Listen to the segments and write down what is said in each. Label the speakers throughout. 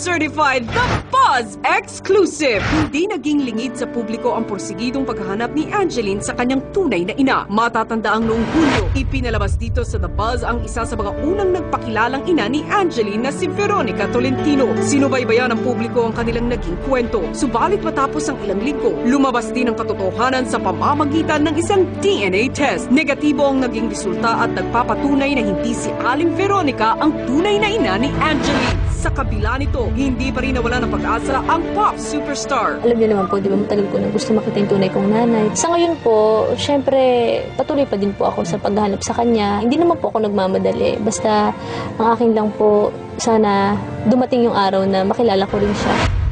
Speaker 1: Certified The Buzz Exclusive! Hindi naging lingid sa publiko ang porsigidong paghahanap ni Angeline sa kanyang tunay na ina. Matatandaang noong Hulyo, ipinalabas dito sa The Buzz ang isa sa mga unang nagpakilalang ina ni Angeline na si Veronica Tolentino. Sinubaybayan ng publiko ang kanilang naging kwento. Subalit matapos ang ilang linggo, lumabas din ang katotohanan sa pamamagitan ng isang DNA test. Negatibo ang naging resulta at nagpapatunay na hindi si Aling Veronica ang tunay na ina ni Angeline. Sa kabila nito, hindi pa rin nawala ng pag-asa ang pop superstar.
Speaker 2: Alam niyo naman po, di ba matagal ko na gusto makita yung tunay kong nanay. Sa ngayon po, syempre, patuloy pa din po ako sa paghahanap sa kanya. Hindi naman po ako nagmamadali. Basta, ang akin lang po, sana dumating yung araw na makilala ko rin siya.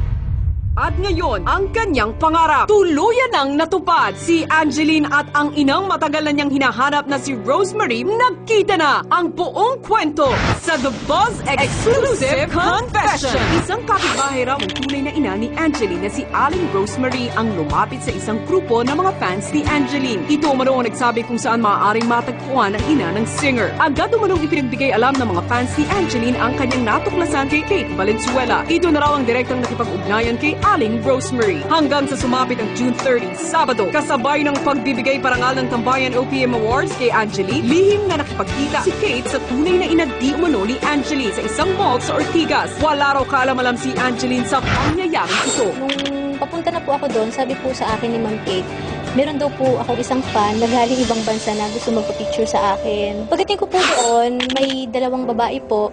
Speaker 1: At ngayon, ang kanyang pangarap, tuluyan nang natupad. Si Angeline at ang inang matagal na niyang hinahanap na si Rosemary nagkita na. Ang buong kwento sa The Buzz Exclusive Confession. Isang kapitbahay raw ang tunay na ina ni Angeline na si Aling Rosemary ang lumapit sa isang grupo ng mga fans ni Angeline. Ito umano ang nagsabi kung saan maaaring matagpuan ang ina ng singer. Agad umanong ipinagbigay alam ng mga fans ni Angeline ang kanyang natuklasan kay Kate Valenzuela. Ito na raw ang direktang nakipag-ugnayan kay Aling Rosemary. Hanggang sa sumapit ang June 30, Sabado, kasabay ng pagbibigay parangal ng Tambayan OPM Awards kay Angeline, lihim na nakipagkita si Kate sa tunay na ina di umano ni Angeline sa isang mall sa Ortigas. Wala raw kaalam-alam si Angeline sa pangyayaring ito.
Speaker 2: Nung papunta na po ako doon, sabi po sa akin ni Ma'am Kate, meron daw po akong isang fan na galing ibang bansa na gusto magpa-picture sa akin. Pagdating ko po doon, may dalawang babae po.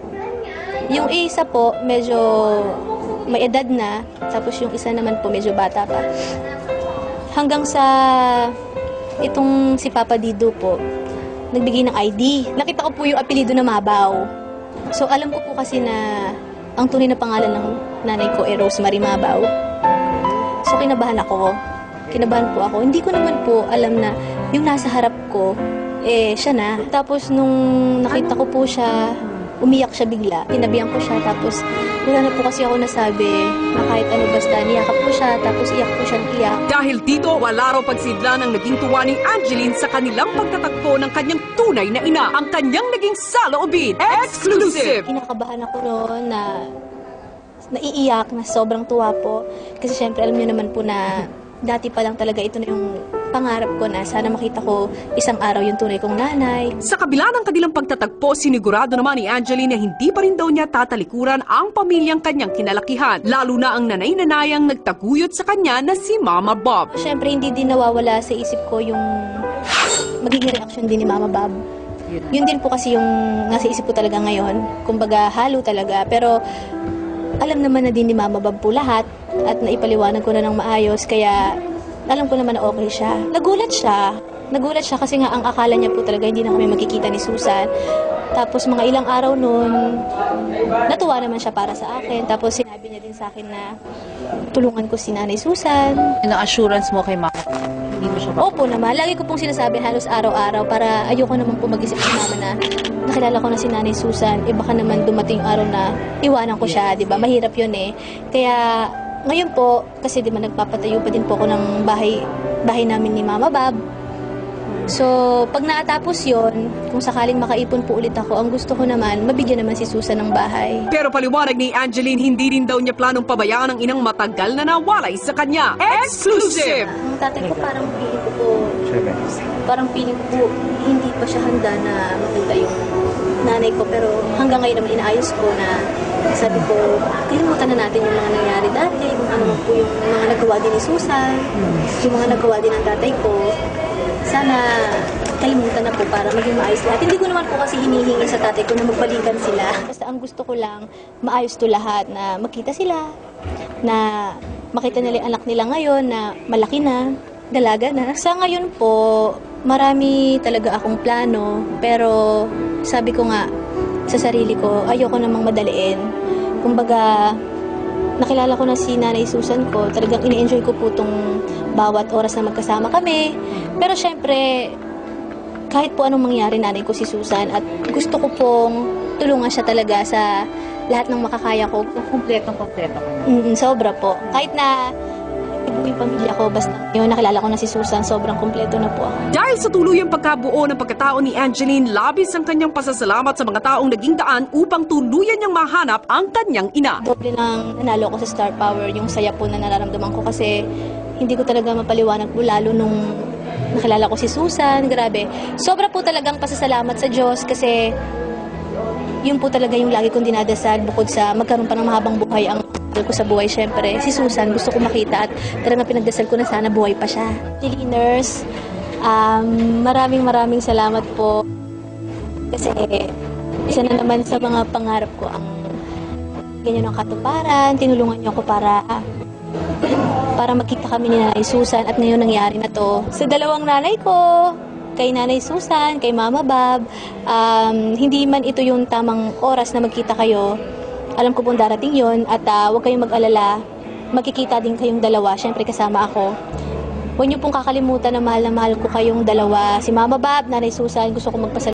Speaker 2: Yung isa po, medyo may edad na, tapos yung isa naman po medyo bata pa. Hanggang sa itong si Papa Dido po, nagbigay ng ID. Nakita ko po yung apelido na Mabaw. So alam ko po kasi na ang tunay na pangalan ng nanay ko ay Rosemary Mabaw. So kinabahan ako. Kinabahan po ako. Hindi ko naman po alam na yung nasa harap ko, siya na. Tapos nung nakita ko po siya, umiyak siya bigla. Tinabihan ko siya, tapos wala na po kasi ako nasabi na kahit ano basta niyakap ko siya, tapos iyak ko siya ng iyak.
Speaker 1: Dahil dito, wala raw pagsidla ng naging tuwa ni Angeline sa kanilang pagtatagpo ng kanyang tunay na ina, ang kanyang naging saloobin. Exclusive!
Speaker 2: Kinakabahan ako noon na naiiyak, na sobrang tuwa po. Kasi syempre alam niyo naman po na dati pa lang talaga ito na yung pangarap ko na sana makita ko isang araw yung tunay kong nanay.
Speaker 1: Sa kabila ng kanilang pagtatagpo, sinigurado naman ni Angeline na hindi pa rin daw niya tatalikuran ang pamilyang kanyang kinalakihan, lalo na ang nanay-nanayang nagtaguyod sa kanya na si Mama Bob.
Speaker 2: Siyempre hindi din nawawala sa isip ko yung magiging reaction din ni Mama Bob. Yun din po kasi yung nasa isip ko talaga ngayon. Kumbaga halo talaga, pero alam naman na din ni Mama Bob po lahat at naipaliwanag ko na ng maayos, kaya alam ko naman na okay siya. Nagulat siya kasi nga ang akala niya po talaga hindi na kami magkikita ni Susan. Tapos mga ilang araw noon, natuwa naman siya para sa akin. Tapos sinabi niya din sa akin na tulungan ko si Nanay Susan.
Speaker 3: Ina-assurance mo kay Mama? Hindi mo siya
Speaker 2: Opo naman. Lagi ko pong sinasabi halos araw-araw para ayoko naman po mag-isip si Mama na nakilala ko na si Nanay Susan. Baka naman dumating araw na iwanan ko siya, di ba? Mahirap yun eh. Kaya ngayon po, kasi di ba nagpapatayo pa din po ako ng bahay namin ni Mama Bob. So, pag naatapos yon, kung sakaling makaipon po ulit ako, ang gusto ko naman, mabigyan naman si Susan ng bahay.
Speaker 1: Pero paliwanag ni Angeline, hindi rin daw niya planong pabayaan ang inang matagal na nawalay sa kanya. Exclusive!
Speaker 2: Ang tatay ko parang feeling ko po, hindi pa siya handa na makita yung nanay ko. Pero hanggang ngayon naman inaayos ko na sabi ko, kalimutan na natin yung mga nangyari dati, kung ano po yung mga nagawa din ni Susan, yung mga nagawa din ng tatay ko. Sana kalimutan na po para maging maayos lahat. Hindi ko naman po kasi hinihingi sa tatay ko na magbalikan sila. Basta ang gusto ko lang, maayos to lahat, na makita sila, na makita nila yung anak nila ngayon na malaki na, dalaga na. Sa ngayon po, marami talaga akong plano, pero sabi ko nga sa sarili ko, ayoko namang madaliin. Kumbaga, nakilala ko na si Nanay Susan ko, talagang ini-enjoy ko po itong bawat oras na magkasama kami. Pero syempre, kahit po anong mangyari, nanay ko si Susan, at gusto ko pong tulungan siya talaga sa lahat ng makakaya ko.
Speaker 3: Kompletong-kompleto ka na.
Speaker 2: Sobra po. Kahit na po yung pamilya ko. Basta yun, nakilala ko na si Susan, sobrang kumpleto na po ako.
Speaker 1: Dahil sa tuluyang pagkabuo ng pagkatao ni Angeline, labis ang kanyang pasasalamat sa mga taong naging daan upang tuluyan niyang mahanap ang kanyang ina.
Speaker 2: Doble nang nanalo ako sa Star Power, yung saya po na nararamdaman ko kasi hindi ko talaga mapaliwanag po lalo nung nakilala ko si Susan. Grabe. Sobra po talagang pasasalamat sa Diyos kasi yun po talaga yung lagi kong dinadasal bukod sa magkaroon pa ng mahabang buhay ang ko sa buhay. Syempre, si Susan gusto ko makita at talagang pinagdasal ko na sana buhay pa siya. Nurse, maraming salamat po kasi isa na naman sa mga pangarap ko ang ganyan ang katuparan. Tinulungan niyo ako para magkita kami ni Nanay Susan at ngayon nangyari na to. Sa dalawang nanay ko, kay Nanay Susan, kay Mama Bob, hindi man ito yung tamang oras na magkita kayo. Alam ko pong darating yon at huwag kayong mag-alala. Magkikita din kayong dalawa, syempre kasama ako. Huwag niyo pong kakalimutan na mahal ko kayong dalawa. Si Mama Bob, Nanay Susan, gusto ko magpasalamat